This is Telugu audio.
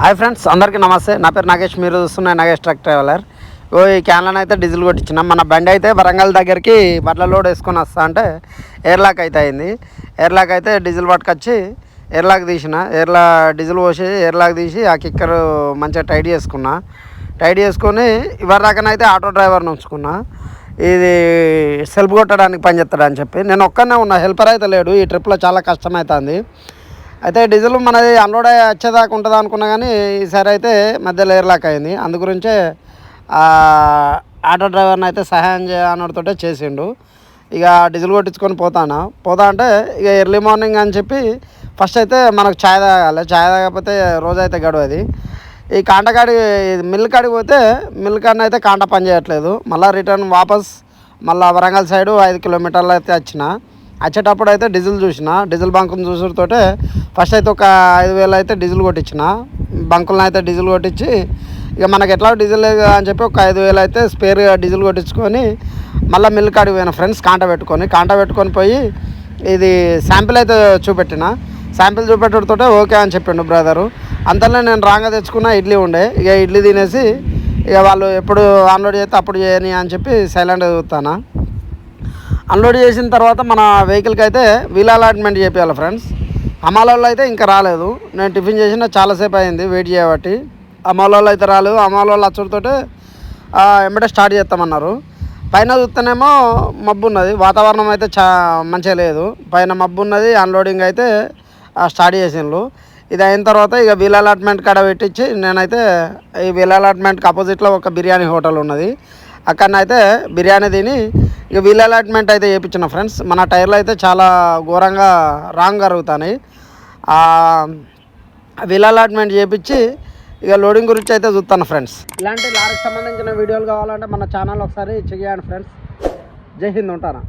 హాయ్ ఫ్రెండ్స్, అందరికీ నమస్తే. నా పేరు నాగేష్. మీరు చూస్తున్న నాగేష్ ట్రక్ ట్రావెలర్. ఈ క్యాన్లను అయితే డీజిల్ కొట్టించిన మన బండి అయితే వరంగల్ దగ్గరికి బట్ల లోడ్ వేసుకొని వస్తా అంటే ఎయిర్లాక్ అయితే అయింది. ఎయిర్లాక్ అయితే డీజిల్ పట్టుకొచ్చి ఎయిర్లాక్ తీసిన, డీజిల్ పోసి ఎయిర్లాక్ తీసి ఆ కిక్కర్ మంచిగా టైట్ చేసుకున్నా. టైట్ చేసుకొని ఇవరిదాకనైతే ఆటో డ్రైవర్ని ఉంచుకున్నా. ఇది సెల్ఫ్ కొట్టడానికి పనిచేస్తాడని చెప్పి నేను ఒక్కనే ఉన్నా, హెల్పర్ అయితే లేడు. ఈ ట్రిప్లో చాలా కష్టమవుతుంది. అయితే డీజిల్ మనది అన్లోడ్ వచ్చేదాకా ఉంటుంది అనుకున్నా, కానీ ఈసారి అయితే మధ్యలో ఎయిర్లాక్ అయింది. అందుగురించే ఆటో డ్రైవర్ని అయితే సహాయం చేయనోడితోటే చేసిండు. ఇక డీజిల్ కొట్టించుకొని పోతా అంటే ఇక ఎర్లీ మార్నింగ్ అని చెప్పి ఫస్ట్ అయితే మనకు ఛాయ్ తాగాలి. ఛాయ్ తాగకపోతే రోజు అయితే గడవది. ఈ కాంటకాడి మిల్ కాడికి పోతే మిల్ కాడిని అయితే కాంట పని చేయట్లేదు. మళ్ళీ రిటర్న్ వాపస్ మళ్ళీ వరంగల్ సైడు 5 కిలోమీటర్లు అయితే వచ్చేటప్పుడు అయితే డీజిల్ చూసిన, డీజిల్ బంకును చూసుడుతోటే ఫస్ట్ అయితే ఒక 5,000 అయితే డీజిల్ కొట్టించిన. బంకులను అయితే డీజిల్ కొట్టించి ఇక మనకి ఎట్లా డీజిల్ లేదు అని చెప్పి ఒక 5,000 అయితే స్పేర్గా డీజిల్ కొట్టించుకొని మళ్ళీ మిల్ కాడికి పోయిన ఫ్రెండ్స్. కాంట పెట్టుకొని పోయి ఇది శాంపిల్ అయితే చూపెట్టిన. శాంపిల్ చూపెట్టడంతో ఓకే అని చెప్పిండు బ్రదరు. అంతలో నేను రాంగా తెచ్చుకున్న ఇడ్లీ ఉండే. ఇక ఇడ్లీ తినేసి ఇక వాళ్ళు ఎప్పుడు అన్లోడ్ చేస్తే అప్పుడు చేయని అని చెప్పి సైలెంట్గా చూస్తాను. అన్లోడ్ చేసిన తర్వాత మన వెహికల్కి అయితే వీల్ అలాట్మెంట్ చేయాలి ఫ్రెండ్స్. అమ్మాలలో అయితే ఇంకా రాలేదు. నేను టిఫిన్ చేసిన చాలాసేపు అయింది వెయిట్ చేయబట్టి. అమ్మాలలో అయితే రాలేదు. అమ్మాలలో వచ్చుడితోటే వెంబడే స్టార్ట్ చేస్తామన్నారు. పైన చూస్తేనేమో మబ్బు ఉన్నది, వాతావరణం అయితే మంచిగా లేదు. పైన మబ్బు ఉన్నది. అన్లోడింగ్ అయితే స్టార్ట్ చేసిండ్రు. ఇది అయిన తర్వాత ఇక వీల్ అలాట్మెంట్ కాడ పెట్టించి నేనైతే ఈ వీల్ అలాట్మెంట్కి అపోజిట్లో ఒక బిర్యానీ హోటల్ ఉన్నది, అక్కడనైతే బిర్యానీ తిని ఇక వీల్ అలాట్మెంట్ అయితే చేయించిన ఫ్రెండ్స్. మన టైర్లు అయితే చాలా ఘోరంగా రాంగ్ జరుగుతున్నాయి. వీల్ అలాట్మెంట్ చేయించి ఇక లోడింగ్ గురించి అయితే చూస్తాను ఫ్రెండ్స్. ఇలాంటి లారీకి సంబంధించిన వీడియోలు కావాలంటే మన ఛానల్ ఒకసారి చెయ్యండి ఫ్రెండ్స్. జై హింద్, ఉంటాను.